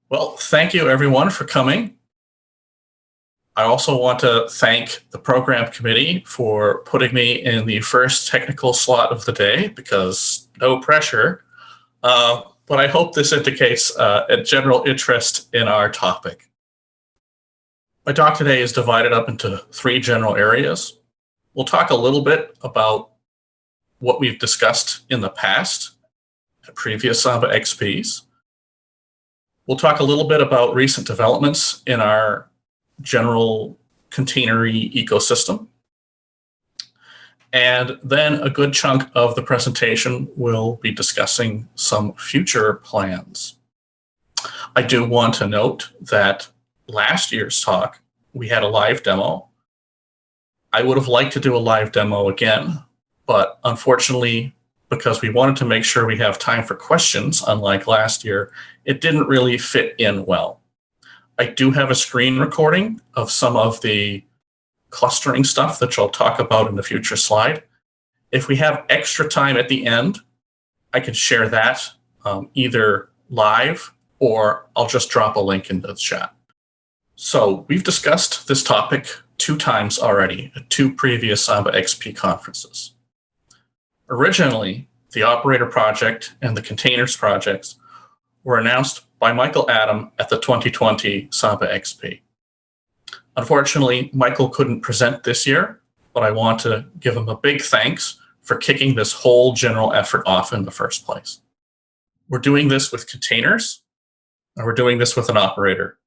Well, thank you everyone for coming. I also want to thank the program committee for putting me in the first technical slot of the day because no pressure. But I hope this indicates a general interest in our topic. My talk today is divided up into three general areas. We'll talk a little bit about what we've discussed in the past at previous Samba XPs. We'll talk a little bit about recent developments in our general containery ecosystem. And then a good chunk of the presentation will be discussing some future plans. I do want to note that last year's talk, we had a live demo. I would have liked to do a live demo again, but unfortunately, because we wanted to make sure we have time for questions, unlike last year, it didn't really fit in well. I do have a screen recording of some of the clustering stuff that I'll talk about in the future slide. If we have extra time at the end, I can share that either live or I'll just drop a link into the chat. So we've discussed this topic 2 times already at 2 previous Samba XP conferences. Originally, the operator project and the containers projects were announced by Michael Adam at the 2020 Samba XP. Unfortunately, Michael couldn't present this year, but I want to give him a big thanks for kicking this whole general effort off in the first place. We're doing this with containers, and we're doing this with an operator.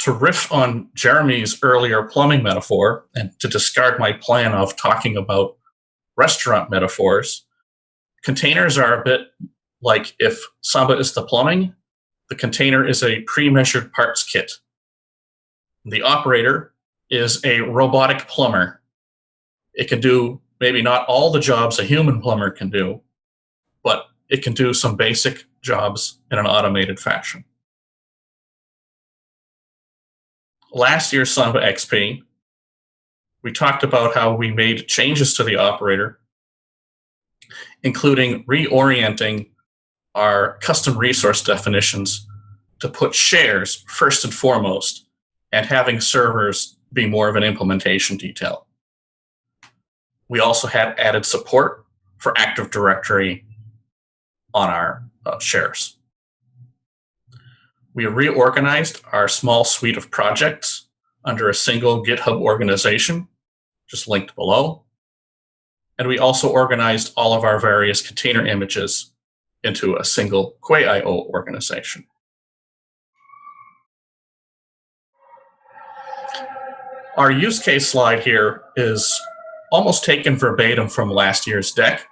To riff on Jeremy's earlier plumbing metaphor, and to discard my plan of talking about restaurant metaphors, containers are a bit like if Samba is the plumbing, the container is a pre-measured parts kit. The operator is a robotic plumber. It can do maybe not all the jobs a human plumber can do, but it can do some basic jobs in an automated fashion. Last year's Samba XP, we talked about how we made changes to the operator, including reorienting our custom resource definitions to put shares first and foremost, and having servers be more of an implementation detail. We also had added support for Active Directory on our shares. We reorganized our small suite of projects under a single GitHub organization, just linked below. And we also organized all of our various container images into a single Quay.io organization. Our use case slide here is almost taken verbatim from last year's deck.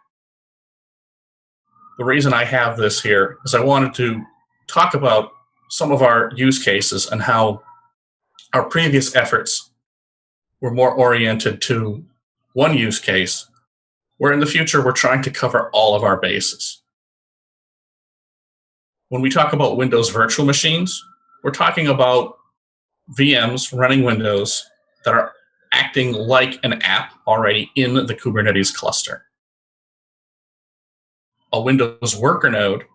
The reason I have this here is I wanted to talk about some of our use cases and how our previous efforts were more oriented to one use case, where in the future we're trying to cover all of our bases. When we talk about Windows virtual machines, we're talking about VMs running Windows that are acting like an app already in the Kubernetes cluster. A Windows worker node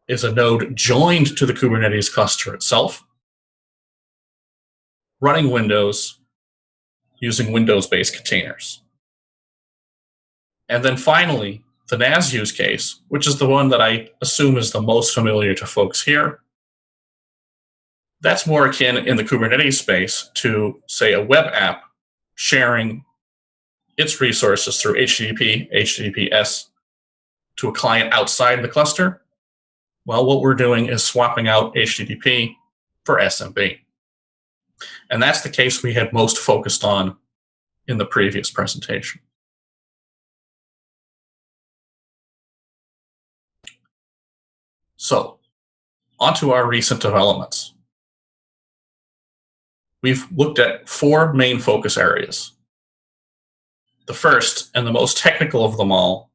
is a node joined to the Kubernetes cluster itself, running Windows using Windows-based containers. And then finally, the NAS use case, which is the one that I assume is the most familiar to folks here. That's more akin in the Kubernetes space to, say, a web app sharing its resources through HTTP, HTTPS to a client outside the cluster. Well, what we're doing is swapping out HTTP for SMB. And that's the case we had most focused on in the previous presentation. So, onto our recent developments. We've looked at 4 main focus areas. The first, and the most technical of them all,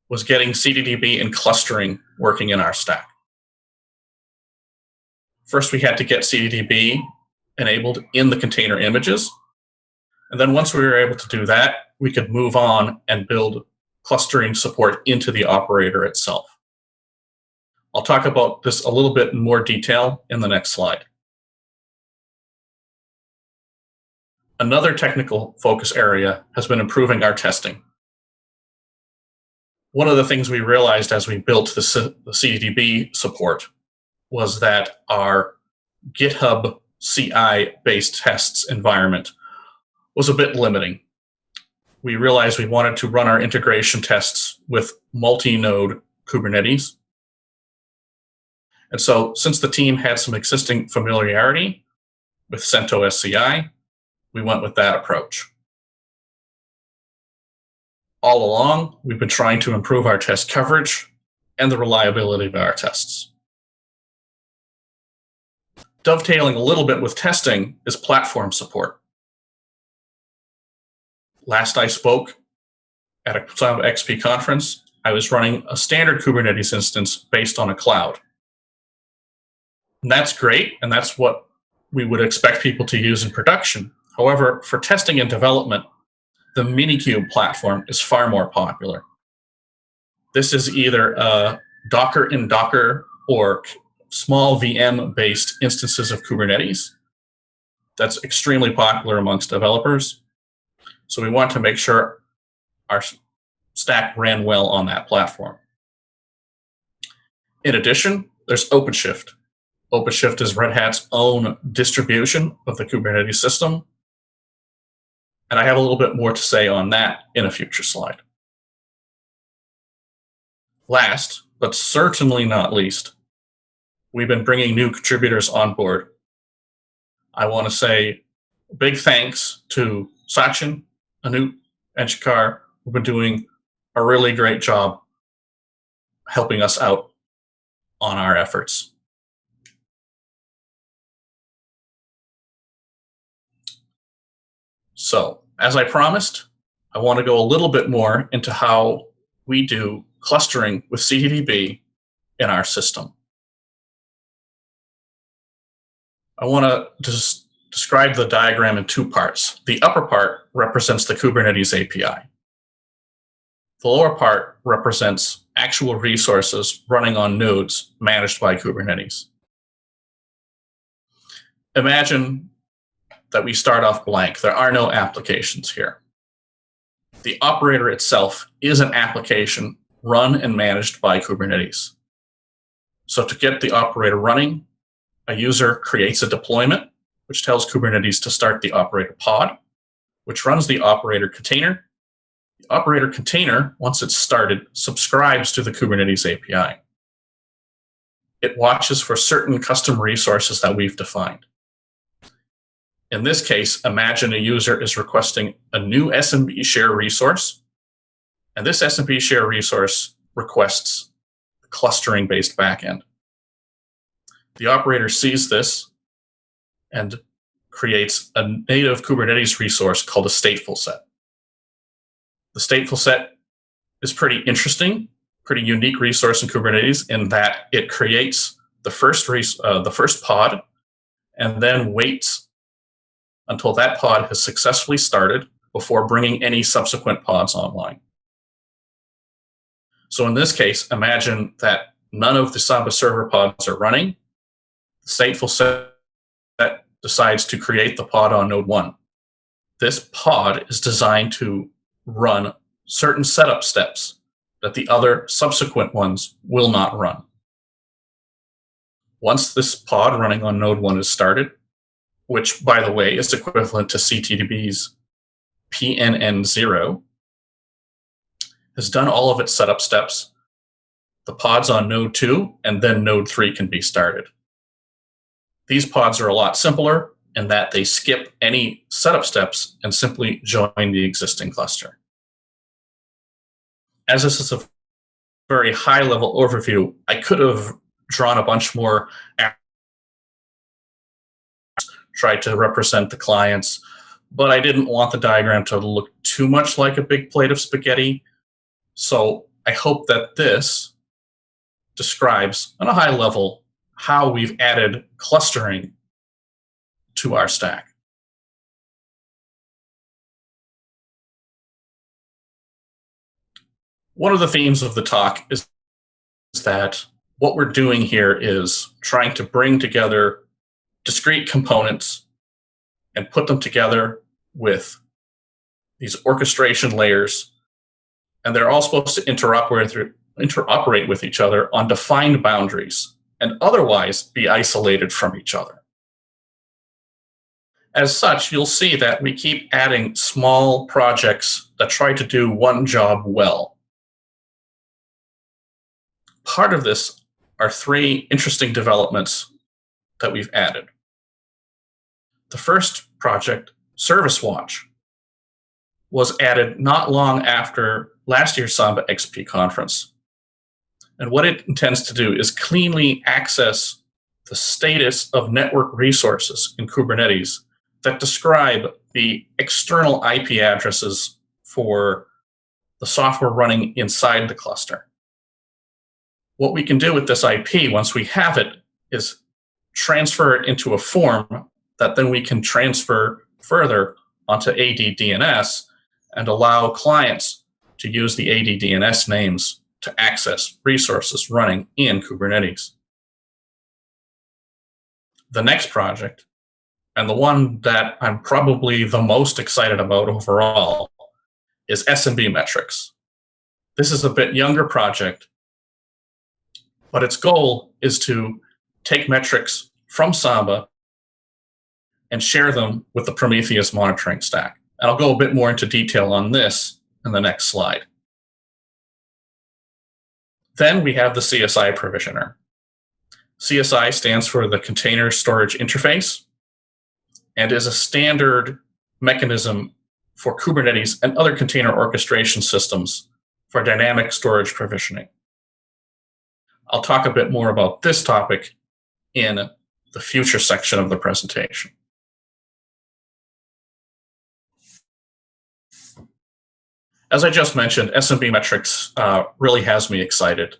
was getting CTDB and clustering working in our stack. First, we had to get CTDB enabled in the container images. And then once we were able to do that, we could move on and build clustering support into the operator itself. I'll talk about this a little bit in more detail in the next slide. Another technical focus area has been improving our testing. One of the things we realized as we built the CTDB support was that our GitHub CI-based tests environment was a bit limiting. We realized we wanted to run our integration tests with multi-node Kubernetes. And so since the team had some existing familiarity with CentOS CI, we went with that approach. All along, we've been trying to improve our test coverage and the reliability of our tests. Dovetailing a little bit with testing is platform support. Last I spoke at a sambaXP conference, I was running a standard Kubernetes instance based on a cloud. And that's great, and that's what we would expect people to use in production. However, for testing and development, the Minikube platform is far more popular. This is either Docker in Docker or small VM-based instances of Kubernetes. That's extremely popular amongst developers. So we want to make sure our stack ran well on that platform. In addition, there's OpenShift. OpenShift is Red Hat's own distribution of the Kubernetes system. And I have a little bit more to say on that in a future slide. Last, but certainly not least, we've been bringing new contributors on board. I want to say big thanks to Sachin, Anoop, and Shikar, who've been doing a really great job helping us out on our efforts. So, as I promised, I want to go a little bit more into how we do clustering with CTDB in our system. I want to just describe the diagram in two parts. The upper part represents the Kubernetes API. The lower part represents actual resources running on nodes managed by Kubernetes. Imagine that we start off blank. There are no applications here. The operator itself is an application run and managed by Kubernetes. So to get the operator running, a user creates a deployment, which tells Kubernetes to start the operator pod, which runs the operator container. The operator container, once it's started, subscribes to the Kubernetes API. It watches for certain custom resources that we've defined. In this case, imagine a user is requesting a new SMB share resource, and this SMB share resource requests a clustering-based backend. The operator sees this and creates a native Kubernetes resource called a stateful set. The stateful set is pretty interesting, pretty unique resource in Kubernetes in that it creates the first pod and then waits until that pod has successfully started before bringing any subsequent pods online. So in this case, imagine that none of the Samba server pods are running. The stateful set decides to create the pod on node 1. This pod is designed to run certain setup steps that the other subsequent ones will not run. Once this pod running on node 1 is started, which, by the way, is equivalent to CTDB's PNN0, has done all of its setup steps, the pods on node 2 and then node 3 can be started. These pods are a lot simpler in that they skip any setup steps and simply join the existing cluster. As this is a very high-level overview, I could have drawn a bunch more, tried to represent the clients, but I didn't want the diagram to look too much like a big plate of spaghetti. So I hope that this describes, on a high level, how we've added clustering to our stack. One of the themes of the talk is that what we're doing here is trying to bring together discrete components and put them together with these orchestration layers, and they're all supposed to interoperate with each other on defined boundaries and otherwise be isolated from each other. As such, you'll see that we keep adding small projects that try to do one job well. Part of this are three interesting developments that we've added. The first project, Service Watch, was added not long after last year's sambaXP conference. And what it intends to do is cleanly access the status of network resources in Kubernetes that describe the external IP addresses for the software running inside the cluster. What we can do with this IP, once we have it, is transfer it into a form that then we can transfer further onto ADDNS and allow clients to use the ADDNS names to access resources running in Kubernetes. The next project, and the one that I'm probably the most excited about overall, is SMB metrics. This is a bit younger project, but its goal is to take metrics from Samba and share them with the Prometheus monitoring stack. And I'll go a bit more into detail on this in the next slide. Then we have the CSI provisioner. CSI stands for the Container Storage Interface and is a standard mechanism for Kubernetes and other container orchestration systems for dynamic storage provisioning. I'll talk a bit more about this topic in the future section of the presentation. As I just mentioned, SMB metrics really has me excited.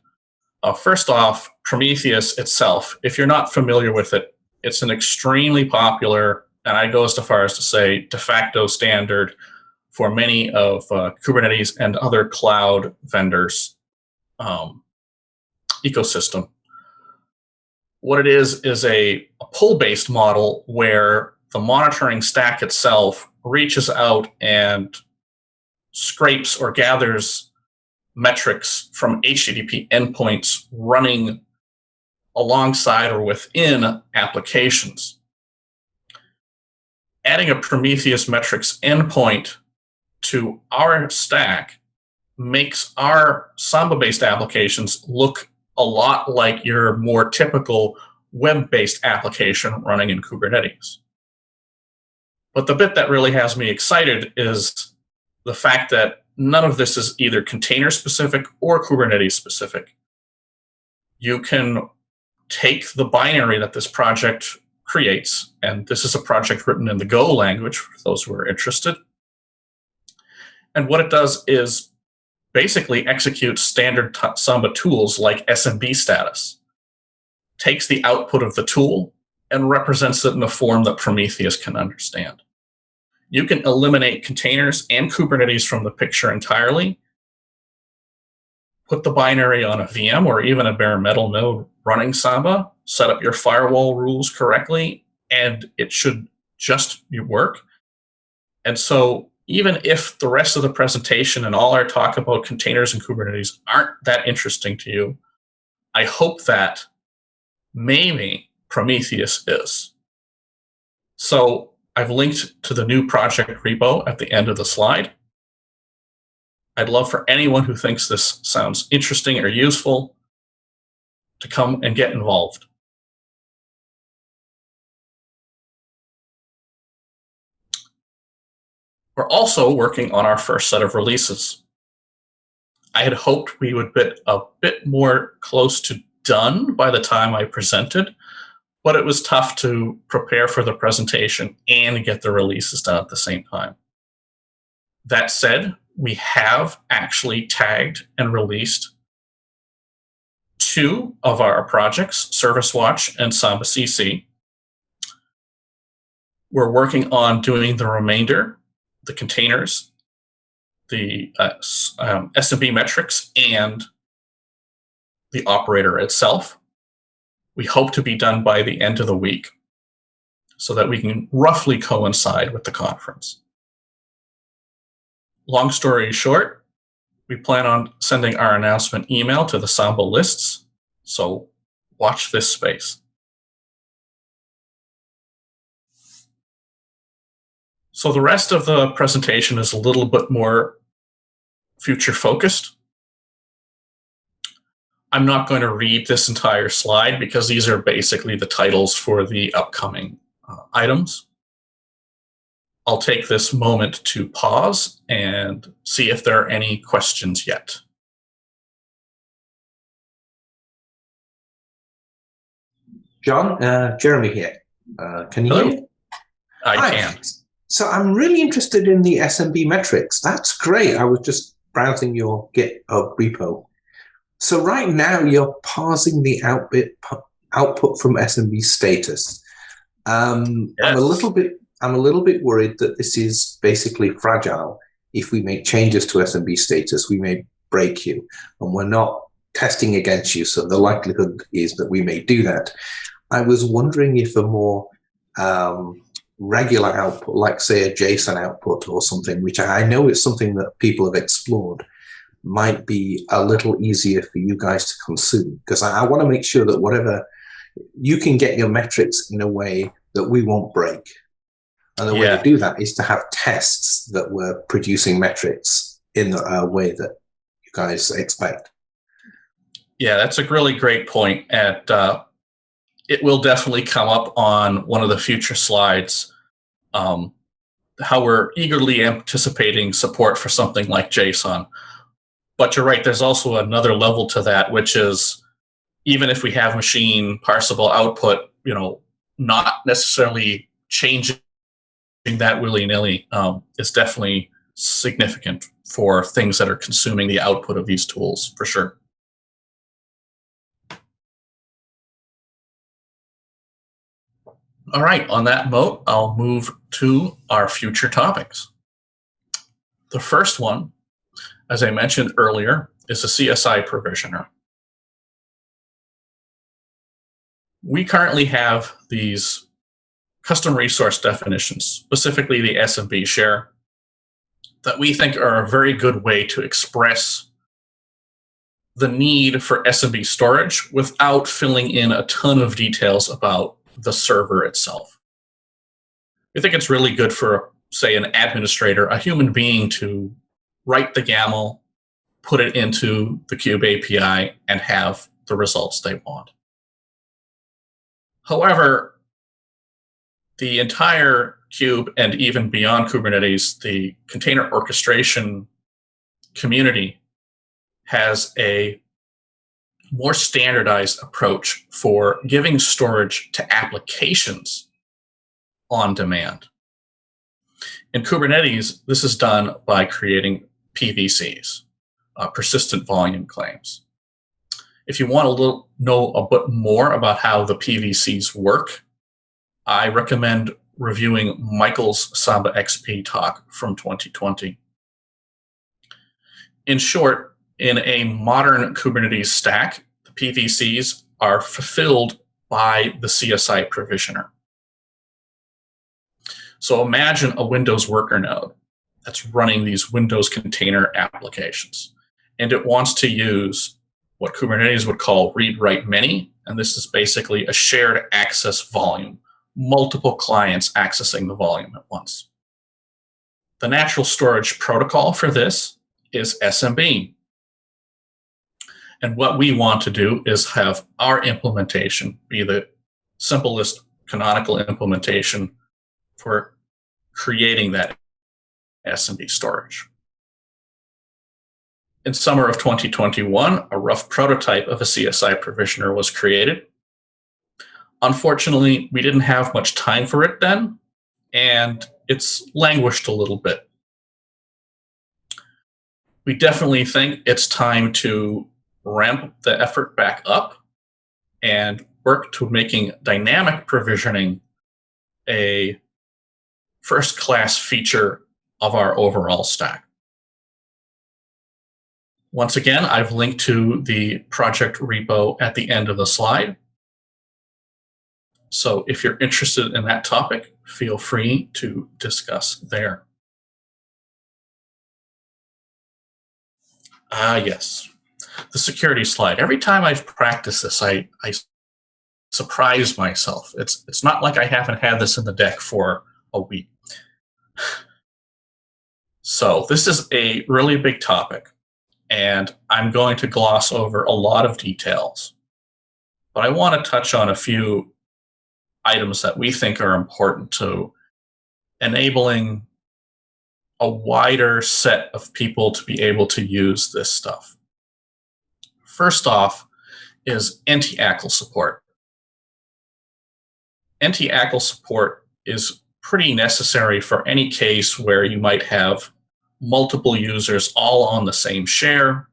First off, Prometheus itself, if you're not familiar with it, it's an extremely popular, and I go so far as to say de facto standard for many of Kubernetes and other cloud vendors' ecosystem. What it is a pull-based model where the monitoring stack itself reaches out and scrapes or gathers metrics from HTTP endpoints running alongside or within applications. Adding a Prometheus metrics endpoint to our stack makes our Samba-based applications look a lot like your more typical web-based application running in Kubernetes. But the bit that really has me excited is the fact that none of this is either container-specific or Kubernetes-specific. You can take the binary that this project creates, and this is a project written in the Go language for those who are interested. And what it does is basically execute standard Samba tools like SMB status, takes the output of the tool and represents it in a form that Prometheus can understand. You can eliminate containers and Kubernetes from the picture entirely, put the binary on a VM or even a bare metal node running Samba, set up your firewall rules correctly, and it should just work. And so even if the rest of the presentation and all our talk about containers and Kubernetes aren't that interesting to you, I hope that maybe Prometheus is. So I've linked to the new project repo at the end of the slide. I'd love for anyone who thinks this sounds interesting or useful to come and get involved. We're also working on our first set of releases. I had hoped we would be a bit more close to done by the time I presented, but it was tough to prepare for the presentation and get the releases done at the same time. That said, we have actually tagged and released 2 of our projects, Service Watch and Samba CC. We're working on doing the remainder, the containers, the SMB metrics, and the operator itself. We hope to be done by the end of the week so that we can roughly coincide with the conference. Long story short, we plan on sending our announcement email to the Samba lists, so watch this space. So the rest of the presentation is a little bit more future focused. I'm not going to read this entire slide because these are basically the titles for the upcoming items. I'll take this moment to pause and see if there are any questions yet. John, Jeremy here. Can you hear me? I can. So I'm really interested in the SMB metrics. That's great. I was just browsing your GitHub repo. So right now you're parsing the output from SMB status. Yes. I'm a little bit worried that this is basically fragile. If we make changes to SMB status, we may break you, and we're not testing against you. So the likelihood is that we may do that. I was wondering if a more regular output, like say a JSON output or something, which I know is something that people have explored, might be a little easier for you guys to consume. Because I want to make sure that whatever you can get your metrics in a way that we won't break. And the way to do that is to have tests that were producing metrics in a way that you guys expect. Yeah, that's a really great point. And it will definitely come up on one of the future slides, how we're eagerly anticipating support for something like JSON. But you're right, there's also another level to that, which is even if we have machine parsable output, not necessarily changing that willy-nilly is definitely significant for things that are consuming the output of these tools, for sure. All right, on that note, I'll move to our future topics. The first one, as I mentioned earlier, is a CSI provisioner. We currently have these custom resource definitions, specifically the SMB share, that we think are a very good way to express the need for SMB storage without filling in a ton of details about the server itself. We think it's really good for, say, an administrator, a human being, to write the YAML, put it into the Kube API, and have the results they want. However, the entire Kube and even beyond Kubernetes, the container orchestration community has a more standardized approach for giving storage to applications on demand. In Kubernetes, this is done by creating PVCs, persistent volume claims. If you want to know a bit more about how the PVCs work, I recommend reviewing Michael's sambaXP talk from 2020. In short, in a modern Kubernetes stack, the PVCs are fulfilled by the CSI provisioner. So imagine a Windows worker node that's running these Windows container applications, and it wants to use what Kubernetes would call read-write-many, and this is basically a shared access volume, multiple clients accessing the volume at once. The natural storage protocol for this is SMB. And what we want to do is have our implementation be the simplest canonical implementation for creating that SMB storage. In summer of 2021, a rough prototype of a CSI provisioner was created. Unfortunately, we didn't have much time for it then, and it's languished a little bit. We definitely think it's time to ramp the effort back up and work to making dynamic provisioning a first-class feature of our overall stack. Once again, I've linked to the project repo at the end of the slide. So if you're interested in that topic, feel free to discuss there. Yes, the security slide. Every time I've practiced this, I surprise myself. It's not like I haven't had this in the deck for a week. So this is a really big topic, and I'm going to gloss over a lot of details. But I want to touch on a few items that we think are important to enabling a wider set of people to be able to use this stuff. First off is anti-ACL support. Anti-ACL support is pretty necessary for any case where you might have multiple users all on the same share.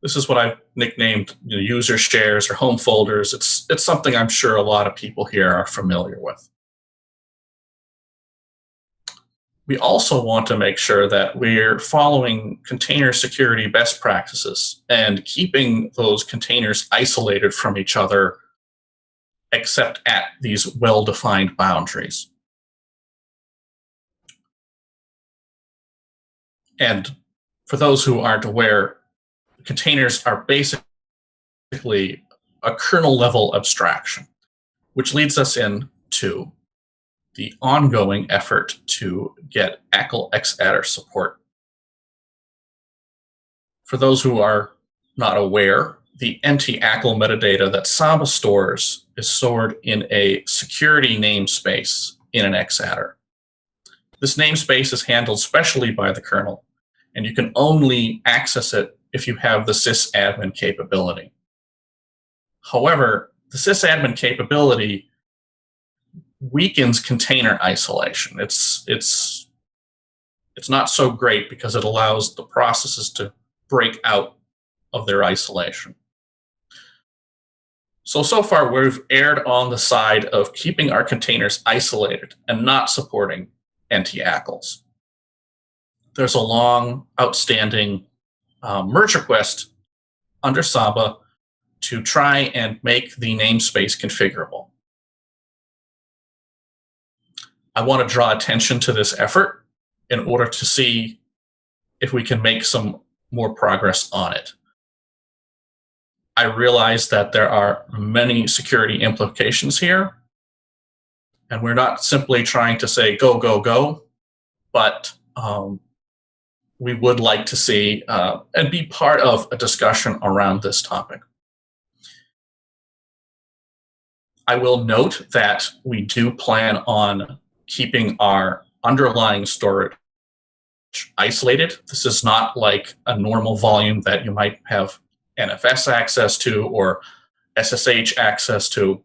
This is what I've nicknamed user shares or home folders. It's something I'm sure a lot of people here are familiar with. We also want to make sure that we're following container security best practices and keeping those containers isolated from each other, except at these well-defined boundaries. And for those who aren't aware, containers are basically a kernel-level abstraction, which leads us into the ongoing effort to get ACL xadder support. For those who are not aware, the anti-ACL metadata that Samba stores is stored in a security namespace in an xadder. This namespace is handled specially by the kernel, and you can only access it if you have the sysadmin capability. However, the sysadmin capability weakens container isolation. It's not so great because it allows the processes to break out of their isolation. So far we've erred on the side of keeping our containers isolated and not supporting anti-ACLs. There's a long outstanding merge request under Samba to try and make the namespace configurable. I want to draw attention to this effort in order to see if we can make some more progress on it. I realize that there are many security implications here, and we're not simply trying to say go, go, go, but we would like to see and be part of a discussion around this topic. I will note that we do plan on keeping our underlying storage isolated. This is not like a normal volume that you might have NFS access to or SSH access to,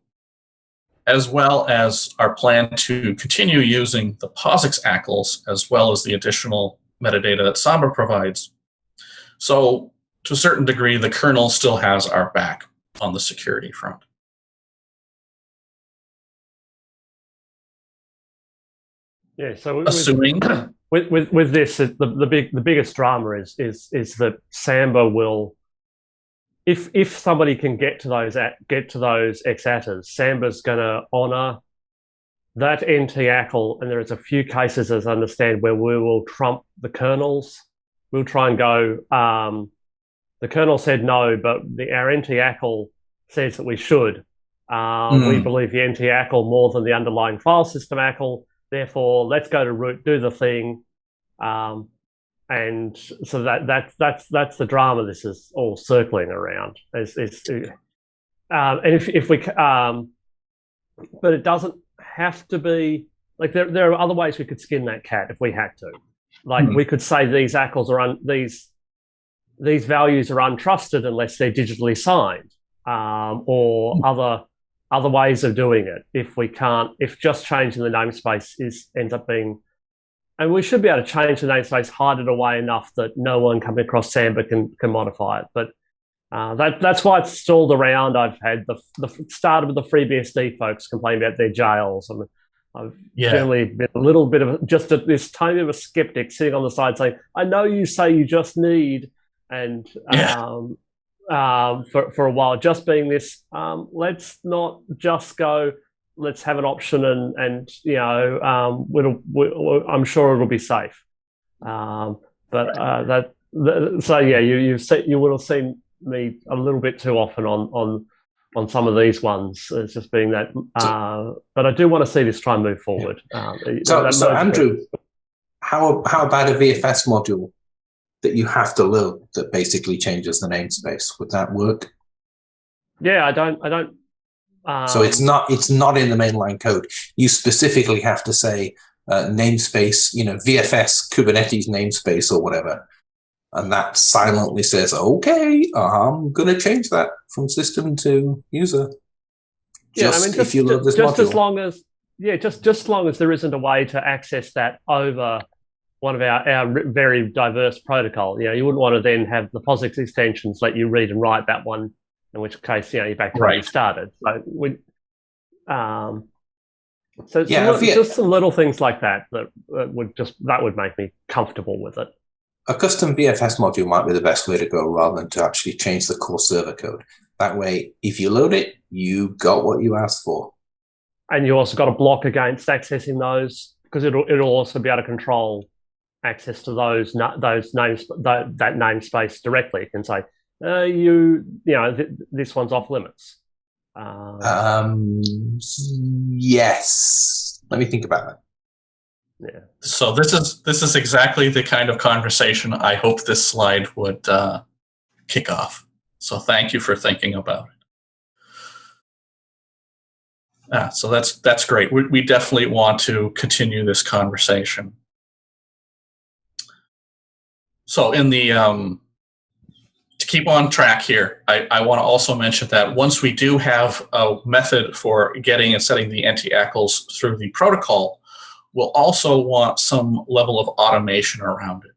as well as our plan to continue using the POSIX ACLs as well as the additional metadata that Samba provides. So to a certain degree, the kernel still has our back on the security front. Yeah, so assuming with this, the biggest drama is that Samba will, if somebody can get to those xatters, Samba's going to honor that NT-ACL, and there's a few cases, as I understand, where we will trump the kernels. We'll try and go. The kernel said no, but our NT-ACL says that we should. We believe the NT-ACL more than the underlying file system ACL. Therefore, let's go to root, do the thing, and so that's the drama. This is all circling around. And if we, but it doesn't have to be like there are other ways we could skin that cat if we had to. Like we could say these ACLs are these values are untrusted unless they're digitally signed, or other ways of doing it. If just changing the namespace ends up being, and we should be able to change the namespace, hide it away enough that no one coming across Samba can modify it. But that's why it's stalled around. I've had the started with the FreeBSD folks complain about their jails. I've generally been a little bit of just this tiny of a skeptic sitting on the side saying, I know you say you just need and Yeah. for a while, just being this. Let's not just go. Let's have an option, and I'm sure it'll be safe. So yeah, you would have seen me a little bit too often on some of these ones. It's just being that, but I do want to see this try and move forward. So Andrew, how about a VFS module that you have to load that basically changes the namespace? Would that work? Yeah, I don't. So it's not in the mainline code. You specifically have to say namespace, VFS Kubernetes namespace or whatever, and that silently says, "Okay, I'm going to change that from system to user." If you load this module, just as long as there isn't a way to access that over one of our very diverse protocol. You wouldn't want to then have the POSIX extensions let you read and write that one, in which case, you're back to where you started. Just some little things like that would make me comfortable with it. A custom VFS module might be the best way to go, rather than to actually change the core server code. That way, if you load it, you got what you asked for. And you also got a block against accessing those, because it'll also be able to control access to that namespace directly. It can say, this one's off limits. Yes. Let me think about that. Yeah. So this is exactly the kind of conversation I hope this slide would kick off. So thank you for thinking about it. So that's great. We definitely want to continue this conversation. So in the to keep on track here, I want to also mention that once we do have a method for getting and setting the NT-ACLs through the protocol, we'll also want some level of automation around it.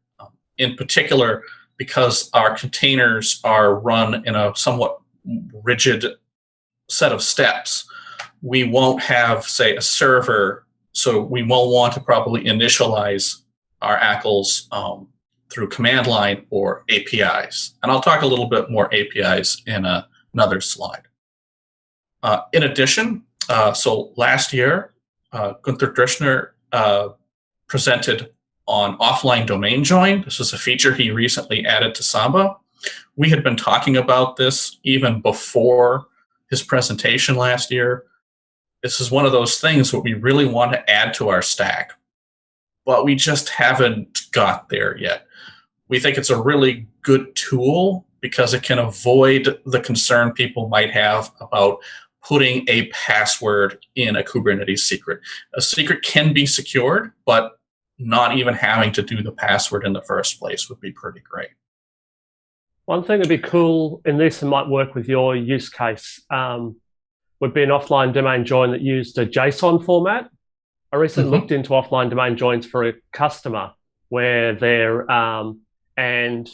In particular, because our containers are run in a somewhat rigid set of steps, we won't have, say, a server, so we won't want to probably initialize our ACLs through command line or APIs. And I'll talk a little bit more APIs in another slide. In addition, so last year, Gunther Drishner presented on offline domain join. This is a feature he recently added to Samba. We had been talking about this even before his presentation last year. This is one of those things that we really want to add to our stack, but we just haven't got there yet. We think it's a really good tool because it can avoid the concern people might have about putting a password in a Kubernetes secret. A secret can be secured, but not even having to do the password in the first place would be pretty great. One thing that'd be cool in this and might work with your use case would be an offline domain join that used a JSON format. I recently looked into offline domain joins for a customer where and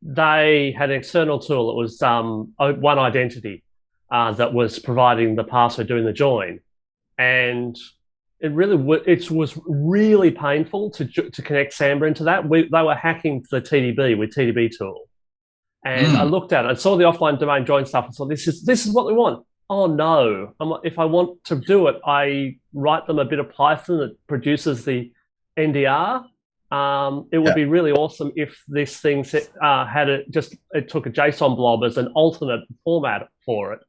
they had an external tool that was one identity that was providing the password doing the join, and it was really painful to connect Samba into that. They were hacking the TDB with TDB tool, and I looked at it, I saw the offline domain join stuff, and thought this is what we want. Oh no! If I want to do it, I write them a bit of Python that produces the NDR. It would be really awesome if this thing it took a JSON blob as an alternate format for it.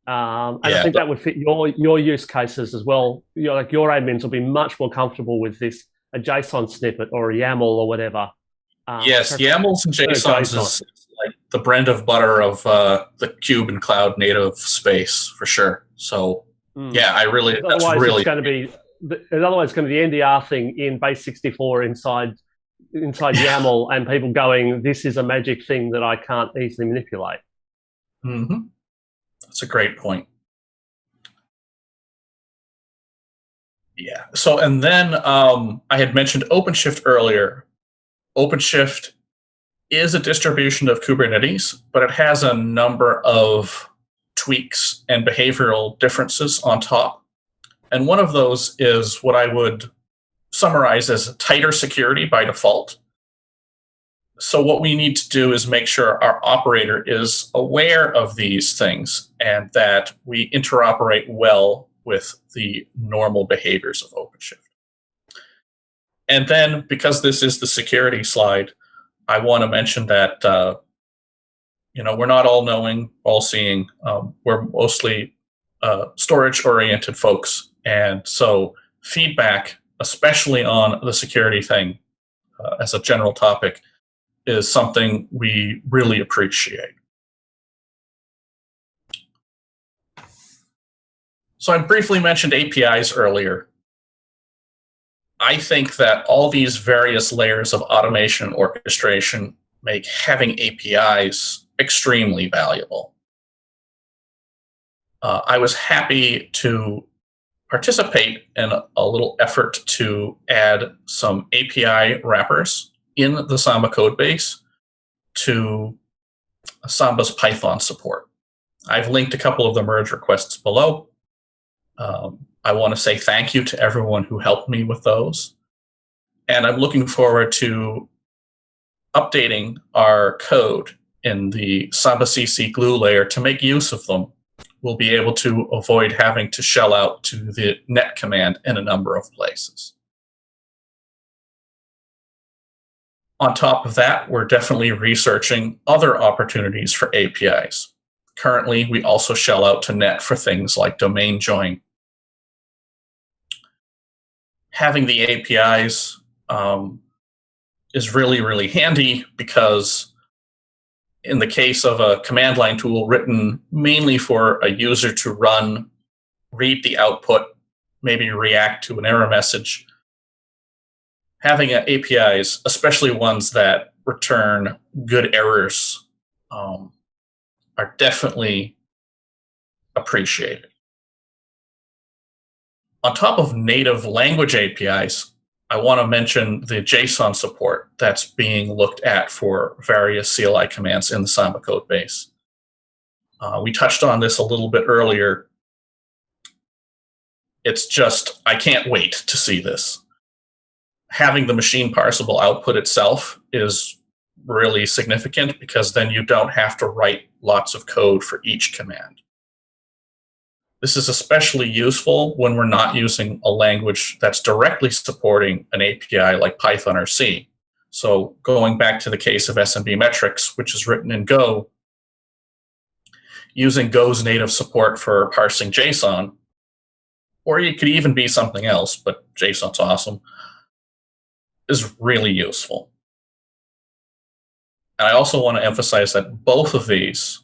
I think that would fit your use cases as well. Your admins will be much more comfortable with a JSON snippet or a YAML or whatever. Yes, YAMLs and JSONs is like the bread of butter of the Kube and cloud native space for sure. So otherwise it's going to be the NDR thing in base 64 inside YAML, and people going, this is a magic thing that I can't easily manipulate. That's a great point. Yeah. So, and then I had mentioned OpenShift earlier. OpenShift is a distribution of Kubernetes, but it has a number of tweaks and behavioral differences on top. And one of those is what I would summarize as tighter security by default. So what we need to do is make sure our operator is aware of these things and that we interoperate well with the normal behaviors of OpenShift. And then, because this is the security slide, I want to mention that we're not all knowing, all seeing. We're mostly storage-oriented folks, and so feedback, especially on the security thing, as a general topic, is something we really appreciate. So I briefly mentioned APIs earlier. I think that all these various layers of automation and orchestration make having APIs extremely valuable. I was happy to participate in a little effort to add some API wrappers in the Samba code base to Samba's Python support. I've linked a couple of the merge requests below. I want to say thank you to everyone who helped me with those. And I'm looking forward to updating our code in the Samba CC glue layer to make use of them. We'll be able to avoid having to shell out to the net command in a number of places. On top of that, we're definitely researching other opportunities for APIs. Currently, we also shell out to net for things like domain join. Having the APIs is really, really handy because in the case of a command line tool written mainly for a user to run, read the output, maybe react to an error message, having APIs, especially ones that return good errors, are definitely appreciated. On top of native language APIs, I want to mention the JSON support that's being looked at for various CLI commands in the Samba code base. We touched on this a little bit earlier. It's just, I can't wait to see this. Having the machine parsable output itself is really significant because then you don't have to write lots of code for each command. This is especially useful when we're not using a language that's directly supporting an API like Python or C. So going back to the case of SMB metrics, which is written in Go, using Go's native support for parsing JSON, or it could even be something else, but JSON's awesome, is really useful. And I also want to emphasize that both of these,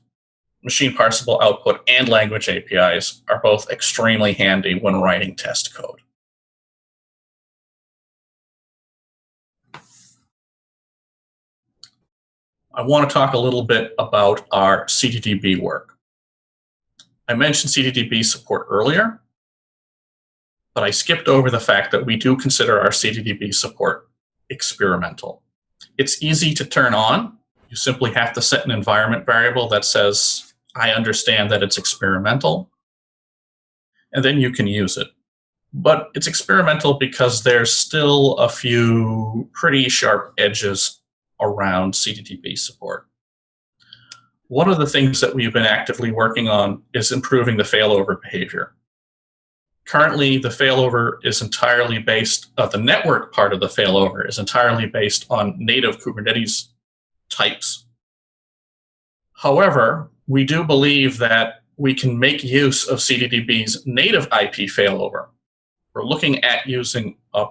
machine parsable output and language APIs, are both extremely handy when writing test code. I want to talk a little bit about our CTDB work. I mentioned CTDB support earlier, but I skipped over the fact that we do consider our CTDB support experimental. It's easy to turn on. You simply have to set an environment variable that says, I understand that it's experimental, and then you can use it. But it's experimental because there's still a few pretty sharp edges around CTDB support. One of the things that we've been actively working on is improving the failover behavior. Currently, the failover is entirely based, the network part of the failover is entirely based on native Kubernetes types. However, we do believe that we can make use of CTDB's native IP failover. We're looking at using a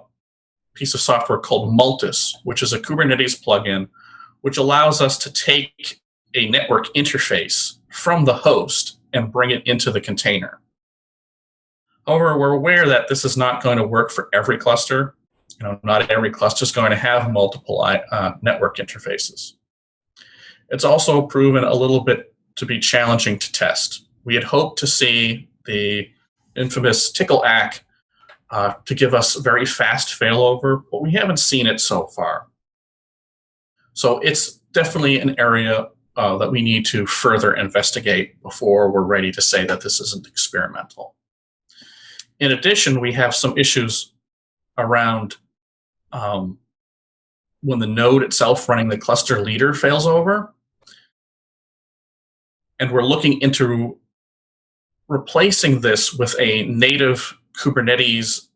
piece of software called Multis, which is a Kubernetes plugin, which allows us to take a network interface from the host and bring it into the container. However, we're aware that this is not going to work for every cluster. Not every cluster is going to have multiple network interfaces. It's also proven a little bit to be challenging to test. We had hoped to see the infamous tickle-ack to give us very fast failover, but we haven't seen it so far. So it's definitely an area that we need to further investigate before we're ready to say that this isn't experimental. In addition, we have some issues around when the node itself running the cluster leader fails over. And we're looking into replacing this with a native Kubernetes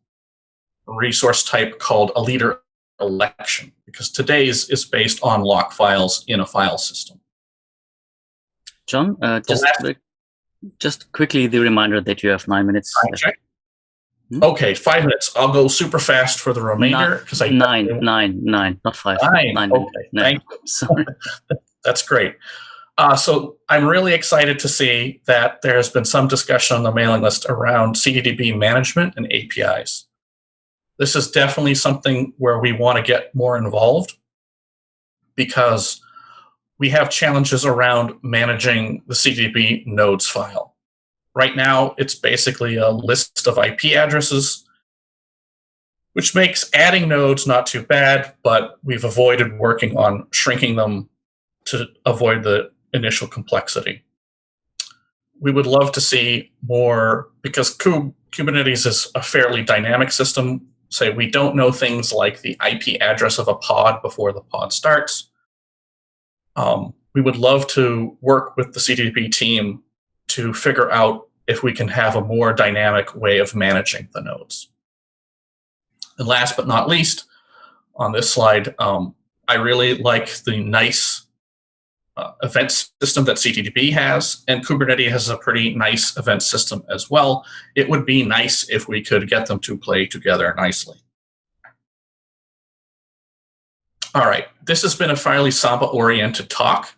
resource type called a leader election, because today's is based on lock files in a file system. John, just quickly the reminder that you have 9 minutes. Okay, 5 minutes. I'll go super fast for the remainder because nine, not 5. 9 okay, thank you. Sorry. That's great. So I'm really excited to see that there has been some discussion on the mailing list around CTDB management and APIs. This is definitely something where we want to get more involved because we have challenges around managing the CTDB nodes file. Right now, it's basically a list of IP addresses, which makes adding nodes not too bad, but we've avoided working on shrinking them to avoid the initial complexity. We would love to see more, because Kubernetes is a fairly dynamic system. Say we don't know things like the IP address of a pod before the pod starts. We would love to work with the CTDB team to figure out if we can have a more dynamic way of managing the nodes. And last but not least, on this slide, I really like the nice event system that CTDB has, and Kubernetes has a pretty nice event system as well. It would be nice if we could get them to play together nicely. All right, this has been a fairly Samba-oriented talk.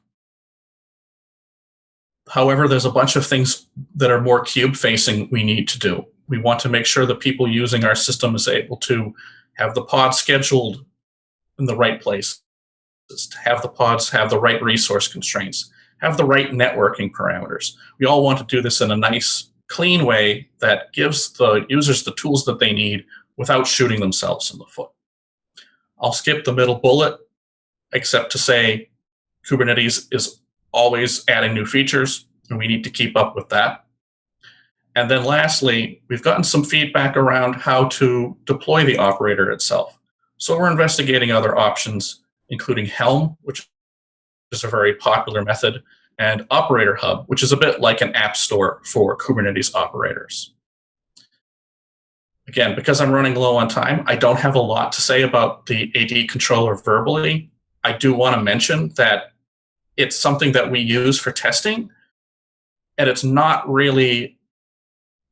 However, there's a bunch of things that are more cube-facing we need to do. We want to make sure that people using our system is able to have the pod scheduled in the right place, to have the pods have the right resource constraints, have the right networking parameters. We all want to do this in a nice, clean way that gives the users the tools that they need without shooting themselves in the foot. I'll skip the middle bullet, except to say Kubernetes is always adding new features, and we need to keep up with that. And then lastly, we've gotten some feedback around how to deploy the operator itself. So we're investigating other options, including Helm, which is a very popular method, and Operator Hub, which is a bit like an app store for Kubernetes operators. Again, because I'm running low on time, I don't have a lot to say about the AD controller verbally. I do want to mention that it's something that we use for testing, and it's not really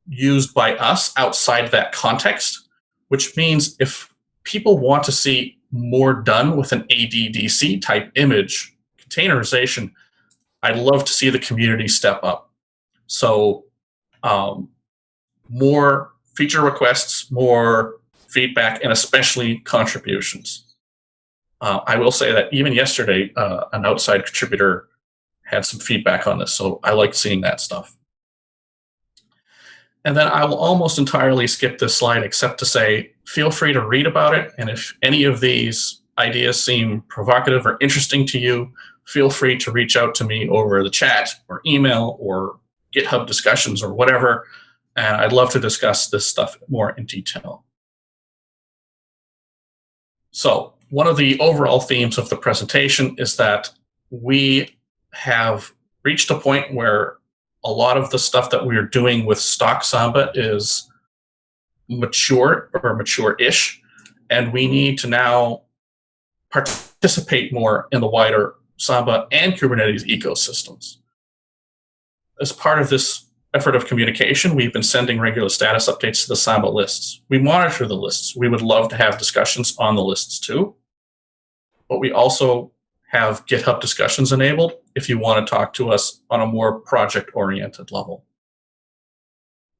used by us outside that context, which means if people want to see more done with an ADDC type image containerization, I'd love to see the community step up. So more feature requests, more feedback, and especially contributions. I will say that even yesterday, an outside contributor had some feedback on this, so I like seeing that stuff. And then I will almost entirely skip this slide except to say, feel free to read about it. And if any of these ideas seem provocative or interesting to you, feel free to reach out to me over the chat or email or GitHub discussions or whatever. And I'd love to discuss this stuff more in detail. So one of the overall themes of the presentation is that we have reached a point where a lot of the stuff that we're doing with stock Samba is mature or mature-ish, and we need to now participate more in the wider Samba and Kubernetes ecosystems. As part of this effort of communication, we've been sending regular status updates to the Samba lists. We monitor the lists. We would love to have discussions on the lists too, but we also have GitHub discussions enabled if you want to talk to us on a more project-oriented level.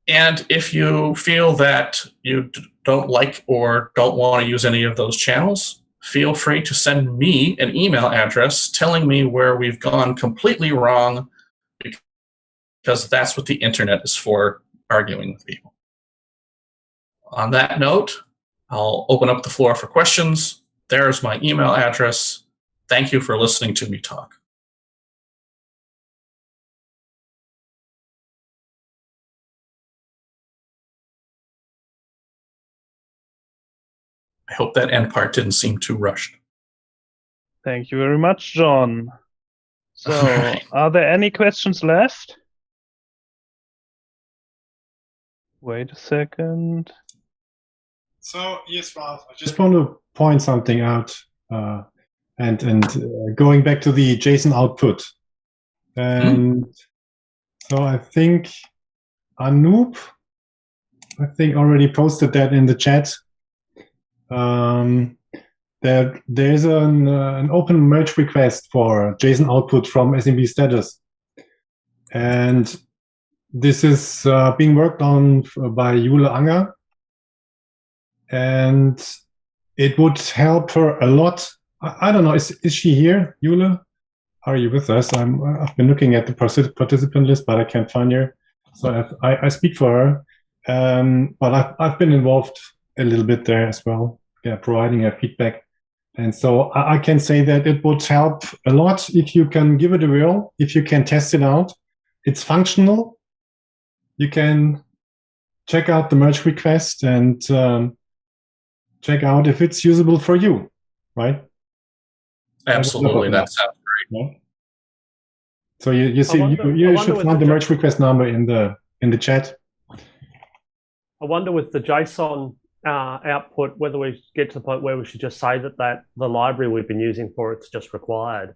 And if you feel that you don't like or don't want to use any of those channels, feel free to send me an email address telling me where we've gone completely wrong, because that's what the internet is for, arguing with people. On that note, I'll open up the floor for questions. There's my email address. Thank you for listening to me talk. I hope that end part didn't seem too rushed. Thank you very much, John. So, are there any questions left? Wait a second. So, yes, Ralph, I just want to point something out and going back to the JSON output. And so I think Anoop, already posted that in the chat. There's an open merge request for JSON output from SMB status. And this is being worked on by Jule Anger. And it would help her a lot. I don't know, is she here, Jule? Are you with us? I've been looking at the participant list, but I can't find her. So I speak for her. But I've been involved a little bit there as well, providing her feedback. And so I can say that it would help a lot if you can give it a whirl, if you can test it out. It's functional. You can check out the merge request and check out if it's usable for you, right? Absolutely, that sounds great. Yeah. So you see, you should find the merge request number in the chat. I wonder with the JSON output whether we get to the point where we should just say that the library we've been using for it's just required,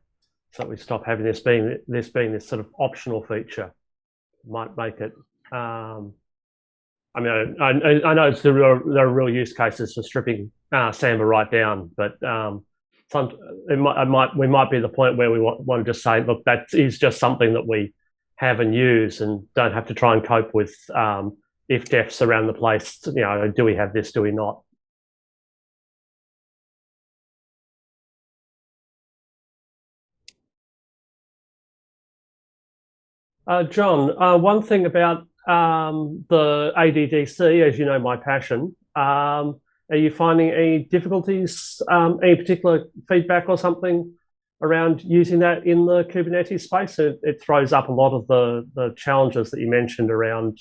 so that we stop having this being this sort of optional feature. Might make it. I mean, I know there are real use cases for stripping Samba right down, but we might be at the point where we want to just say, look, that is just something that we have and use, and don't have to try and cope with if defs around the place. You know, do we have this? Do we not? John, one thing about the ADDC, as you know, my passion. Are you finding any difficulties, any particular feedback or something around using that in the Kubernetes space? It throws up a lot of the challenges that you mentioned around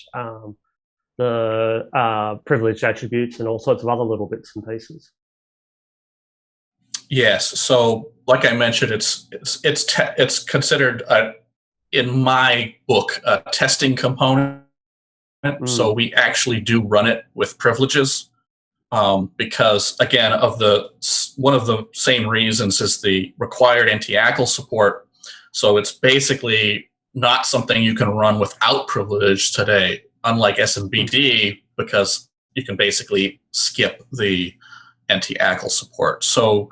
the privileged attributes and all sorts of other little bits and pieces. Yes. So, like I mentioned, it's considered in my book a testing component. So we actually do run it with privileges because, again, one of the same reasons is the required anti-ACL support. So it's basically not something you can run without privilege today, unlike SMBD, because you can basically skip the anti-ACL support. So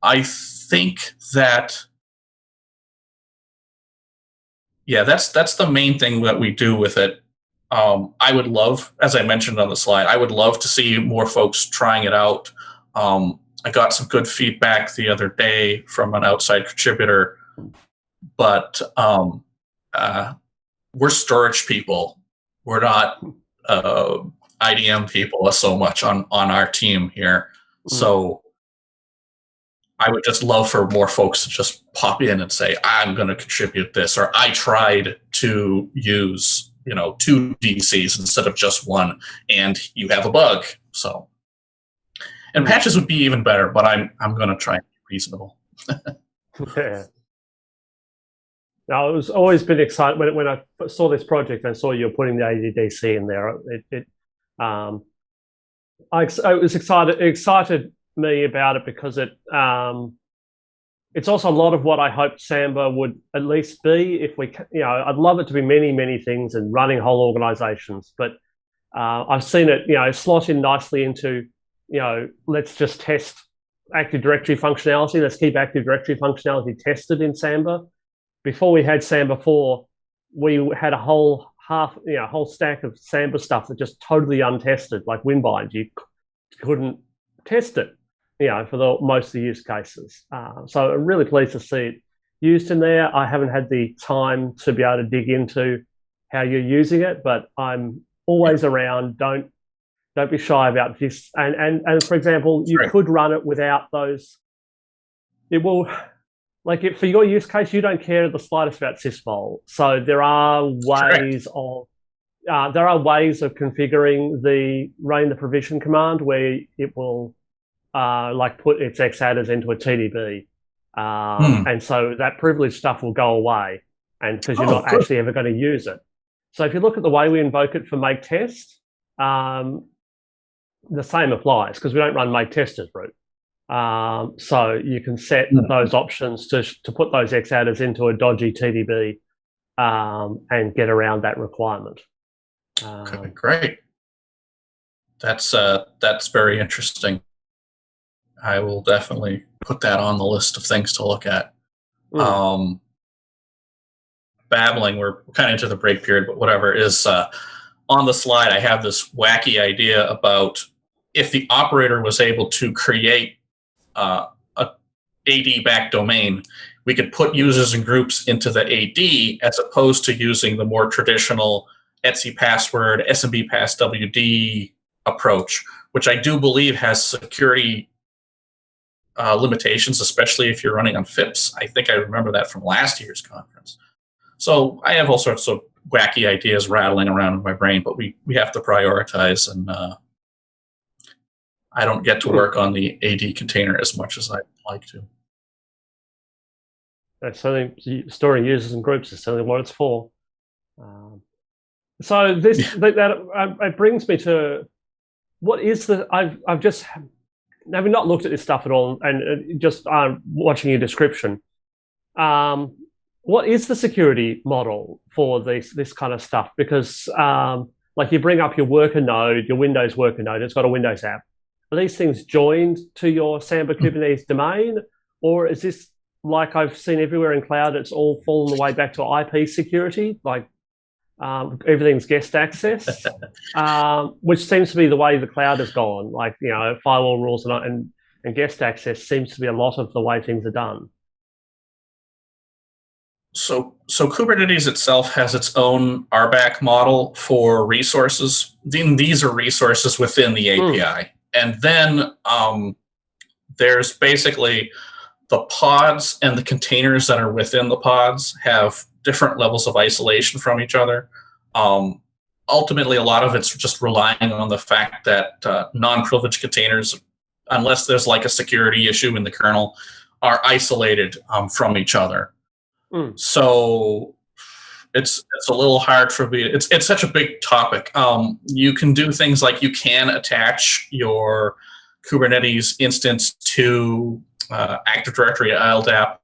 I think that, yeah, that's the main thing that we do with it. I would love, as I mentioned on the slide, I would love to see more folks trying it out. I got some good feedback the other day from an outside contributor, but we're storage people. We're not IDM people so much on our team here. So I would just love for more folks to just pop in and say, I'm going to contribute this, or I tried to use 2 DCs instead of just one, and you have a bug. So, and patches would be even better, but I'm going to try and be reasonable. Yeah. Now, it was always been exciting when I saw this project and saw you putting the ADDC in there. It was excited me about it because it's also a lot of what I hoped Samba would at least be. If we, I'd love it to be many, many things and running whole organizations, but I've seen it, slot in nicely into, let's just test Active Directory functionality. Let's keep Active Directory functionality tested in Samba. Before we had Samba 4, we had a whole stack of Samba stuff that just totally untested, like Winbind. You couldn't test it, for most of the use cases. So I'm really pleased to see it used in there. I haven't had the time to be able to dig into how you're using it, but I'm always around. Don't be shy about this. And for example, you could run it without those. It will. For your use case, you don't care the slightest about sysvol. So there are ways of configuring the running the provision command where it will put its X adders into a TDB. And so that privileged stuff will go away, and because you're not actually ever going to use it. So if you look at the way we invoke it for make test, the same applies, because we don't run make test as root. So you can set those options to put those X adders into a dodgy TDB and get around that requirement. Okay, great. That's very interesting. I will definitely put that on the list of things to look at. Babbling, we're kind of into the break period, but whatever, is on the slide, I have this wacky idea about if the operator was able to create a AD-backed domain, we could put users and groups into the AD as opposed to using the more traditional etc password, SMB pass WD approach, which I do believe has security limitations, especially if you're running on FIPS. I think I remember that from last year's conference. So I have all sorts of wacky ideas rattling around in my brain, but we have to prioritize, and I don't get to work on the AD container as much as I'd like to. That's certainly storing users and groups is certainly what it's for. So this it brings me to what is the I've just having not looked at this stuff at all, and just watching your description. What is the security model for this kind of stuff? Because like you bring up your worker node, your Windows worker node, it's got a Windows app. Are these things joined to your Samba Kubernetes domain, or is this like I've seen everywhere in cloud? It's all fallen the way back to IP security, like everything's guest access, which seems to be the way the cloud has gone. Like firewall rules and guest access seems to be a lot of the way things are done. So Kubernetes itself has its own RBAC model for resources. Then these are resources within the API. And then there's basically the pods and the containers that are within the pods have different levels of isolation from each other. Ultimately, a lot of it's just relying on the fact that non-privileged containers, unless there's like a security issue in the kernel, are isolated from each other. So it's a little hard for me. It's such a big topic. You can do things like you can attach your Kubernetes instance to Active Directory LDAP,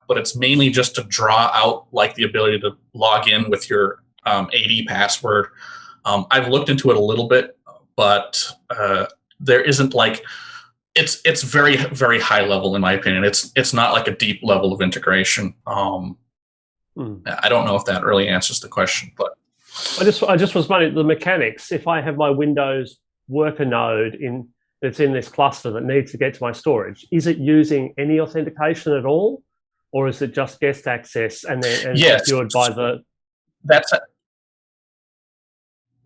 but it's mainly just to draw out like the ability to log in with your AD password. I've looked into it a little bit, but there isn't like it's very, very high level in my opinion. It's not like a deep level of integration. I don't know if that really answers the question, but I just was wondering the mechanics. If I have my Windows worker node that's in this cluster that needs to get to my storage, is it using any authentication at all, or is it just guest access and then secured by the?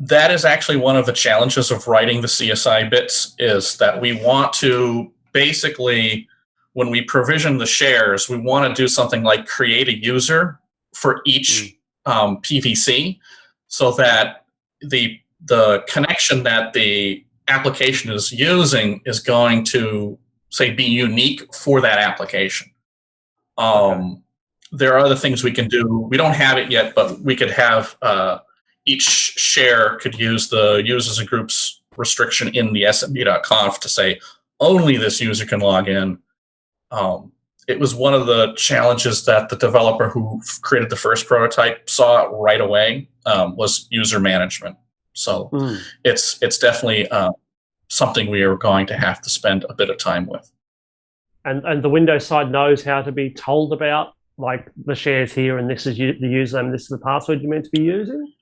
That is actually one of the challenges of writing the CSI bits, is that we want to basically, when we provision the shares, we want to do something like create a user for each PVC, so that the connection that the application is using is going to, say, be unique for that application. There are other things we can do. We don't have it yet, but we could have each share could use the users and groups restriction in the smb.conf to say only this user can log in. It was one of the challenges that the developer who created the first prototype saw right away, was user management. So it's definitely something we are going to have to spend a bit of time with. And the Windows side knows how to be told about, like, the shares here, and this is the username, this is the password you're meant to be using?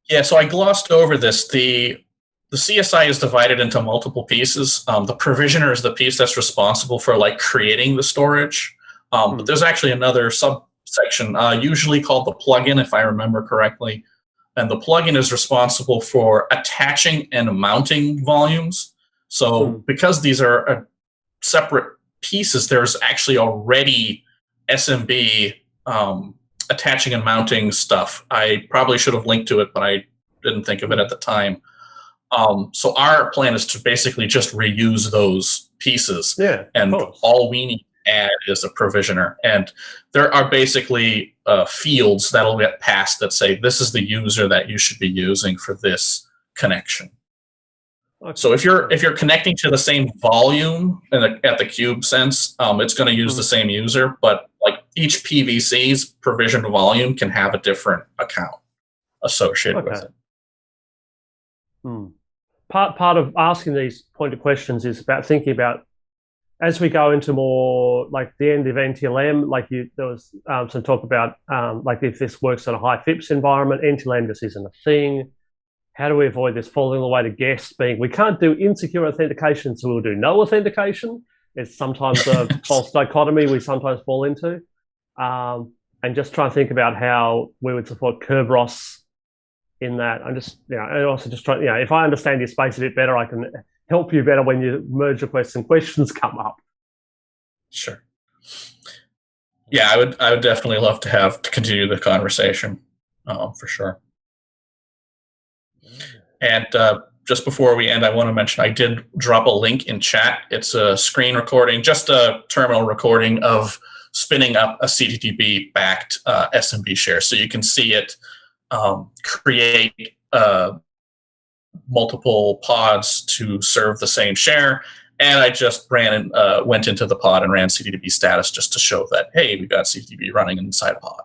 Yeah, so I glossed over this. The CSI is divided into multiple pieces. The provisioner is the piece that's responsible for like creating the storage. But there's actually another subsection, usually called the plugin, if I remember correctly. And the plugin is responsible for attaching and mounting volumes. So because these are separate pieces, there's actually already SMB attaching and mounting stuff. I probably should have linked to it, but I didn't think of it at the time. So our plan is to basically just reuse those pieces. Yeah, and all we need to add is a provisioner. And there are basically fields that'll get passed that say, this is the user that you should be using for this connection. Okay. So if you're connecting to the same volume at the cube sense, it's going to use the same user, but like each PVC's provisioned volume can have a different account associated with it. Part of asking these pointed questions is about thinking about, as we go into more like the end of NTLM, like there was some talk about like if this works on a high FIPS environment, NTLM just isn't a thing. How do we avoid this falling away to guests being, we can't do insecure authentication, so we'll do no authentication. It's sometimes a false dichotomy we sometimes fall into. And just try and think about how we would support Kerberos in that. I'm just, and also just try, if I understand your space a bit better, I can help you better when you merge requests and questions come up. Sure. Yeah, I would definitely love to continue the conversation, for sure. And just before we end, I want to mention I did drop a link in chat. It's a screen recording, just a terminal recording of spinning up a CTDB-backed SMB share. So you can see it create multiple pods to serve the same share. And I just went into the pod and ran CTDB status just to show that, hey, we've got CTDB running inside a pod.